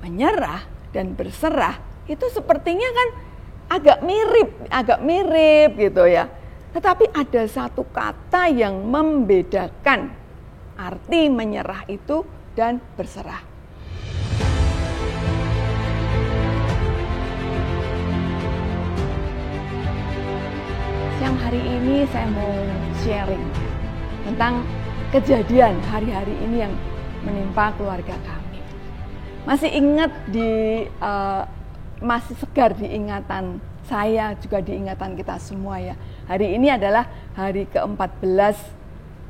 menyerah dan berserah itu sepertinya kan agak mirip gitu ya. Tetapi ada satu kata yang membedakan arti menyerah itu dan berserah. Siang hari ini saya mau sharing tentang kejadian hari-hari ini yang menimpa keluarga kami. Masih ingat masih segar di ingatan saya, juga di ingatan kita semua ya. Hari ini adalah hari ke-14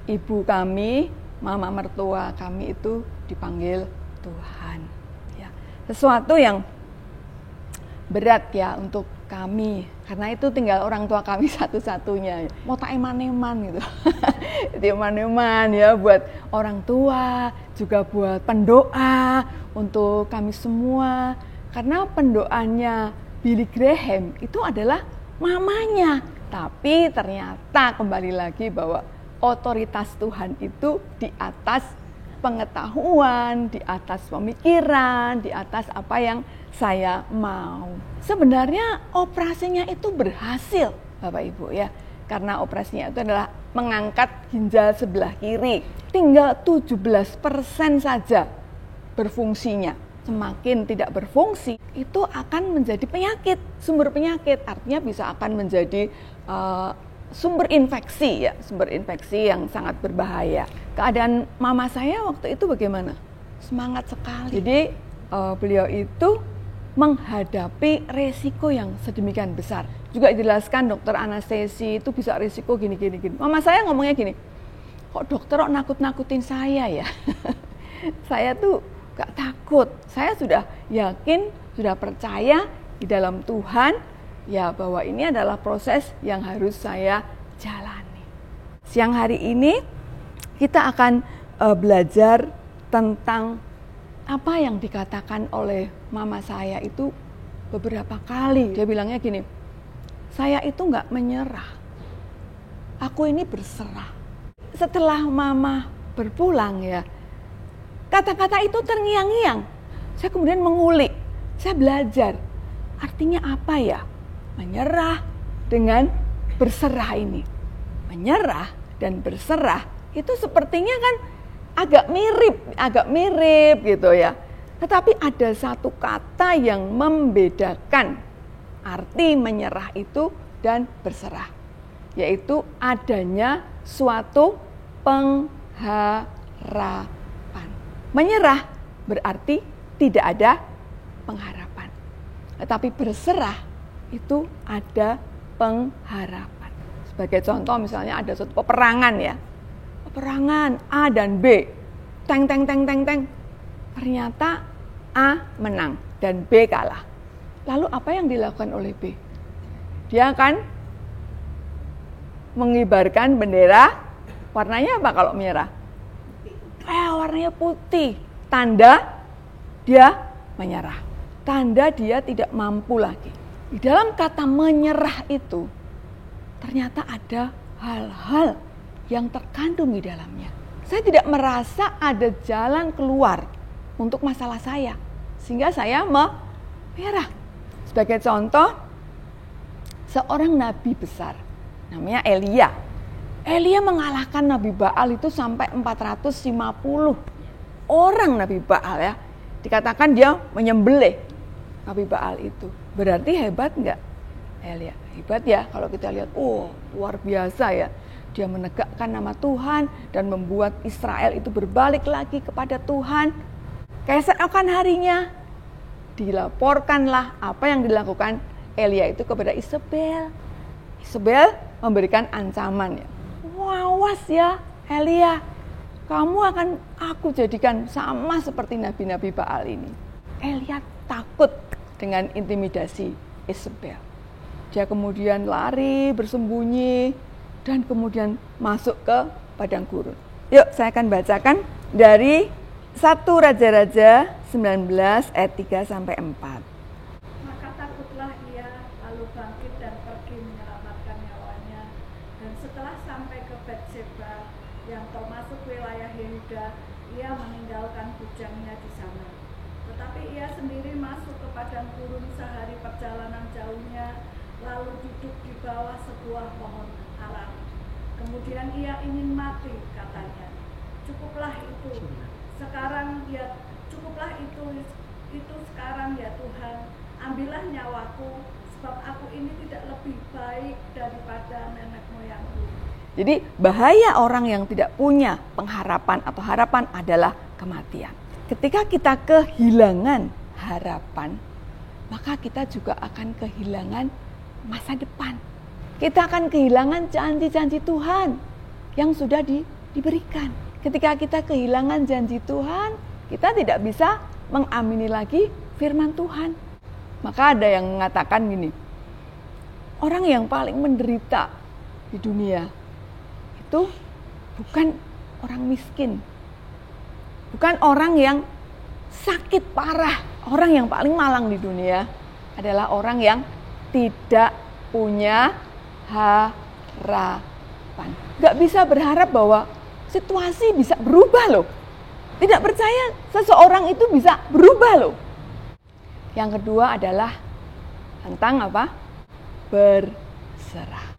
ibu kami, mama mertua kami itu dipanggil Tuhan. Ya, sesuatu yang berat ya untuk kami, karena itu tinggal orang tua kami satu-satunya. Mau tak eman-eman gitu. Itu eman-eman ya buat orang tua, juga buat pendoa untuk kami semua. Karena pendoanya Billy Graham itu adalah mamanya. Tapi ternyata kembali lagi bahwa otoritas Tuhan itu di atas pengetahuan, di atas pemikiran, di atas apa yang saya mau. Sebenarnya operasinya itu berhasil, Bapak Ibu ya. Karena operasinya itu adalah mengangkat ginjal sebelah kiri. Tinggal 17% saja berfungsinya. Semakin tidak berfungsi, itu akan menjadi penyakit, sumber penyakit. Artinya bisa akan menjadi sumber infeksi ya, sumber infeksi yang sangat berbahaya. Keadaan mama saya waktu itu bagaimana? Semangat sekali. Jadi beliau itu menghadapi resiko yang sedemikian besar. Juga dijelaskan dokter anestesi itu bisa resiko gini. Mama saya ngomongnya gini, kok dokter kok nakut-nakutin saya ya? Saya tuh gak takut, saya sudah yakin, sudah percaya di dalam Tuhan ya, bahwa ini adalah proses yang harus saya jalani. Siang hari ini kita akan belajar tentang apa yang dikatakan oleh mama saya itu beberapa kali. Dia bilangnya gini, saya itu gak menyerah, aku ini berserah. Setelah mama berpulang ya, kata-kata itu terngiang-ngiang. Saya kemudian mengulik, saya belajar artinya apa ya menyerah dengan berserah ini. Menyerah dan berserah itu sepertinya kan agak mirip gitu ya. Tetapi ada satu kata yang membedakan arti menyerah itu dan berserah, yaitu adanya suatu pengharapan. Menyerah berarti tidak ada pengharapan. Tetapi berserah itu ada pengharapan. Sebagai contoh misalnya ada suatu peperangan ya. Peperangan A dan B. Teng. Ternyata A menang dan B kalah. Lalu apa yang dilakukan oleh B? Dia akan mengibarkan bendera. Warnanya apa kalau menyerah? Warnanya putih. Tanda dia menyerah. Tanda dia tidak mampu lagi. Di dalam kata menyerah itu ternyata ada hal-hal yang terkandung di dalamnya. Saya tidak merasa ada jalan keluar untuk masalah saya, sehingga saya menyerah. Sebagai contoh, seorang nabi besar namanya Elia. Elia mengalahkan Nabi Baal itu sampai 450 orang Nabi Baal ya. Dikatakan dia menyembelih Nabi Baal itu. Berarti hebat enggak Elia? Hebat ya kalau kita lihat, luar biasa ya. Dia menegakkan nama Tuhan dan membuat Israel itu berbalik lagi kepada Tuhan. Keesokan harinya dilaporkanlah apa yang dilakukan Elia itu kepada Isabel. Isabel memberikan ancaman ya. Awas ya Elia, kamu akan aku jadikan sama seperti nabi-nabi Baal ini. Elia takut dengan intimidasi Isabel. Dia kemudian lari bersembunyi dan kemudian masuk ke padang gurun. Yuk saya akan bacakan dari 1 Raja-Raja 19 ayat 3 sampai 4. Maka takutlah ia, lalu bangkit dan pergi menyelamatkan nyawanya. Dan setelah sampai ke Betseba yang termasuk wilayah Yehuda, ia meninggalkan bujangnya di sana. Tetapi ia sendiri padang gurun sehari perjalanan jauhnya, lalu duduk di bawah sebuah pohon ara. Kemudian ia ingin mati, katanya. Cukuplah itu sekarang ya sekarang ya Tuhan, ambillah nyawaku, sebab aku ini tidak lebih baik daripada nenek moyangku. Jadi bahaya orang yang tidak punya pengharapan atau harapan adalah kematian. Ketika kita kehilangan harapan, maka kita juga akan kehilangan masa depan. Kita akan kehilangan janji-janji Tuhan yang sudah diberikan. Ketika kita kehilangan janji Tuhan, kita tidak bisa mengamini lagi firman Tuhan. Maka ada yang mengatakan gini, orang yang paling menderita di dunia itu bukan orang miskin, bukan orang yang sakit parah. Orang yang paling malang di dunia adalah orang yang tidak punya harapan. Gak bisa berharap bahwa situasi bisa berubah loh. Tidak percaya seseorang itu bisa berubah loh. Yang kedua adalah tentang apa? Berserah.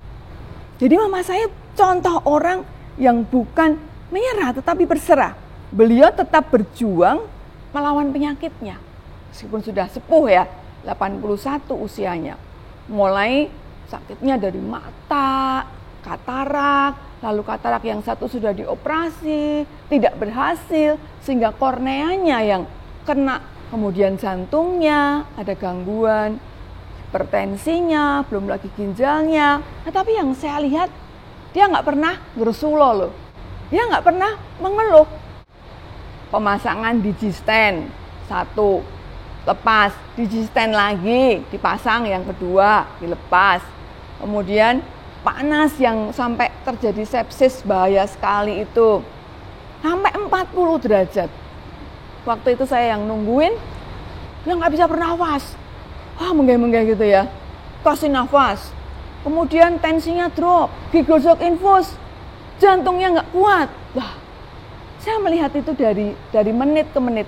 Jadi mama saya contoh orang yang bukan menyerah tetapi berserah. Beliau tetap berjuang melawan penyakitnya. Meskipun sudah sepuh ya, 81 usianya. Mulai sakitnya dari mata, katarak, lalu katarak yang satu sudah dioperasi, tidak berhasil, sehingga korneanya yang kena, kemudian jantungnya ada gangguan, hipertensinya, belum lagi ginjalnya. Nah, tapi yang saya lihat, dia nggak pernah ngersulo loh. Dia nggak pernah mengeluh. Pemasangan digisten, satu, lepas, digisten lagi, dipasang yang kedua, dilepas. Kemudian panas yang sampai terjadi sepsis bahaya sekali itu, sampai 40 derajat. Waktu itu saya yang nungguin, dia nggak bisa bernafas. Menggeh-menggeh gitu ya, kasih nafas. Kemudian tensinya drop, gigosok infus, jantungnya nggak kuat. Saya melihat itu dari menit ke menit.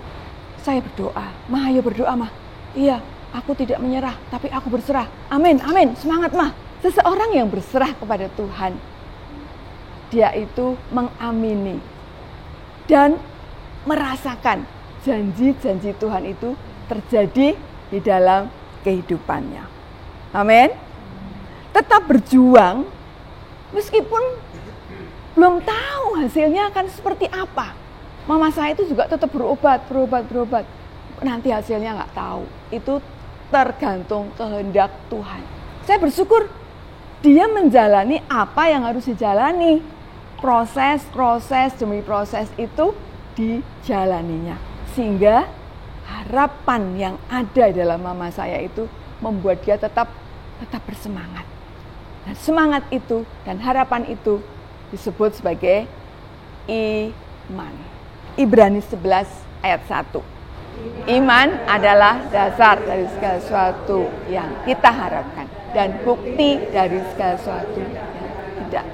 Saya berdoa, Mah ayo berdoa Mah. Iya, aku tidak menyerah, tapi aku berserah. Amin, amin, semangat Mah. Seseorang yang berserah kepada Tuhan, dia itu mengamini dan merasakan janji-janji Tuhan itu terjadi di dalam kehidupannya. Amin. Tetap berjuang meskipun belum tahu hasilnya akan seperti apa. Mama saya itu juga tetap berobat. Nanti hasilnya nggak tahu. Itu tergantung kehendak Tuhan. Saya bersyukur dia menjalani apa yang harus dijalani. Proses demi proses itu dijalaninya. Sehingga harapan yang ada dalam mama saya itu membuat dia tetap bersemangat. Dan semangat itu dan harapan itu disebut sebagai iman. Ibrani 11 ayat 1. Iman adalah dasar dari segala sesuatu yang kita harapkan dan bukti dari segala sesuatu yang tidak.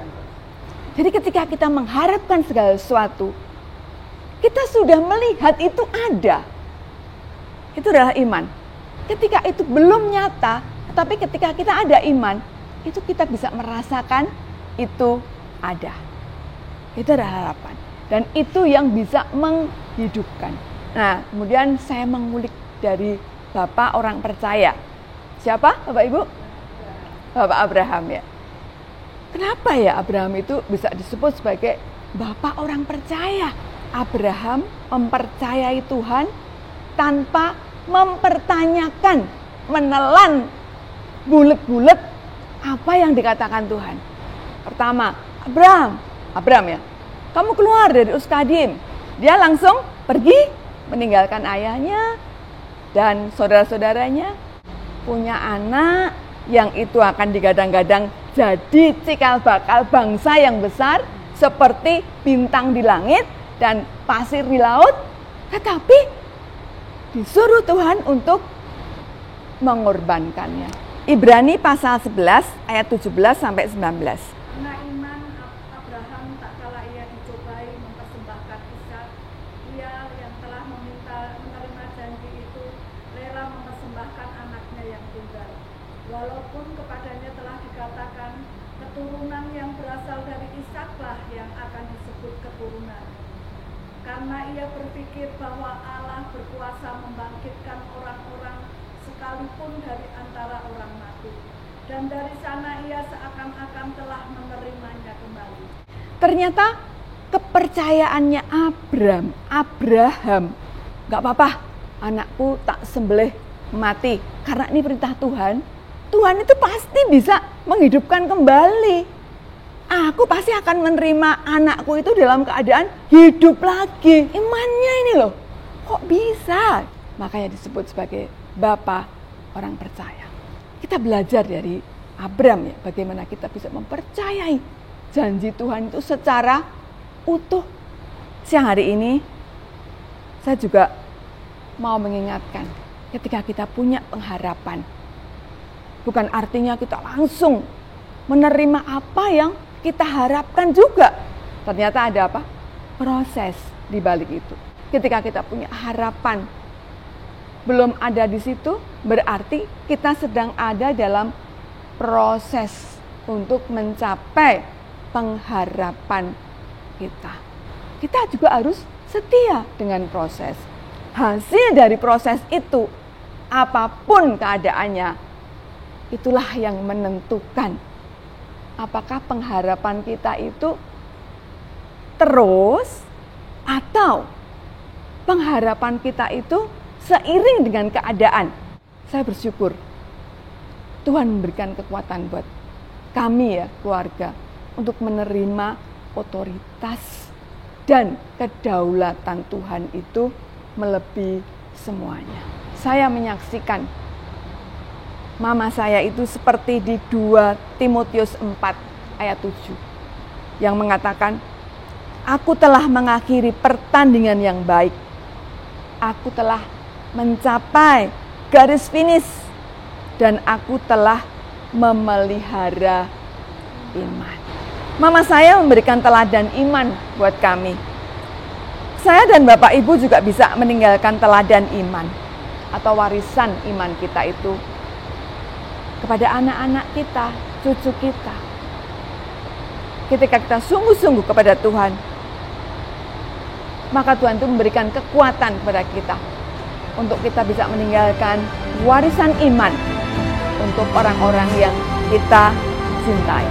Jadi ketika kita mengharapkan segala sesuatu, kita sudah melihat itu ada. Itu adalah iman. Ketika itu belum nyata, tetapi ketika kita ada iman, itu kita bisa merasakan itu ada. Itu adalah harapan. Dan itu yang bisa menghidupkan. Nah, kemudian saya mengulik dari Bapak orang percaya. Siapa Bapak Ibu? Bapak Abraham ya. Kenapa ya Abraham itu bisa disebut sebagai Bapak orang percaya? Abraham mempercayai Tuhan tanpa mempertanyakan, menelan bulet-bulet apa yang dikatakan Tuhan. Pertama, Abraham ya, kamu keluar dari Uskadim. Dia langsung pergi meninggalkan ayahnya dan saudara-saudaranya, punya anak yang itu akan digadang-gadang jadi cikal bakal bangsa yang besar seperti bintang di langit dan pasir di laut, tetapi disuruh Tuhan untuk mengorbankannya. Ibrani pasal 11 ayat 17 sampai 19. Karena iman Abraham tak kala ia dicobai mempersembahkan Ishak, ia yang telah menerima janji itu rela mempersembahkan walaupun kepadanya telah dikatakan keturunan yang berasal dari Ishaklah yang akan disebut keturunan. Karena ia berpikir bahwa Allah berkuasa membangkitkan orang-orang sekalipun dari antara orang mati. Dan dari sana ia seakan-akan telah menerimanya kembali. Ternyata kepercayaannya Abraham, gak apa-apa anakku tak sembelih mati. Karena ini perintah Tuhan, Tuhan itu pasti bisa menghidupkan kembali. Aku pasti akan menerima anakku itu dalam keadaan hidup lagi. Imannya ini loh, kok bisa? Makanya disebut sebagai Bapa orang percaya. Kita belajar dari Abraham ya, bagaimana kita bisa mempercayai janji Tuhan itu secara utuh. Siang hari ini saya juga mau mengingatkan, ketika kita punya pengharapan, bukan artinya kita langsung menerima apa yang kita harapkan juga. Ternyata ada apa? Proses di balik itu. Ketika kita punya harapan belum ada di situ, berarti kita sedang ada dalam proses untuk mencapai pengharapan kita. Kita juga harus setia dengan proses. Hasil dari proses itu, apapun keadaannya, itulah yang menentukan apakah pengharapan kita itu terus atau pengharapan kita itu seiring dengan keadaan. Saya bersyukur Tuhan memberikan kekuatan buat kami ya, keluarga, untuk menerima otoritas dan kedaulatan Tuhan itu melebihi semuanya. Saya menyaksikan mama saya itu seperti di 2 Timotius 4 ayat 7 yang mengatakan, aku telah mengakhiri pertandingan yang baik. Aku telah mencapai garis finish dan aku telah memelihara iman. Mama saya memberikan teladan iman buat kami. Saya dan Bapak Ibu juga bisa meninggalkan teladan iman atau warisan iman kita itu kepada anak-anak kita, cucu kita. Ketika kita sungguh-sungguh kepada Tuhan, maka Tuhan itu memberikan kekuatan kepada kita untuk kita bisa meninggalkan warisan iman untuk orang-orang yang kita cintai.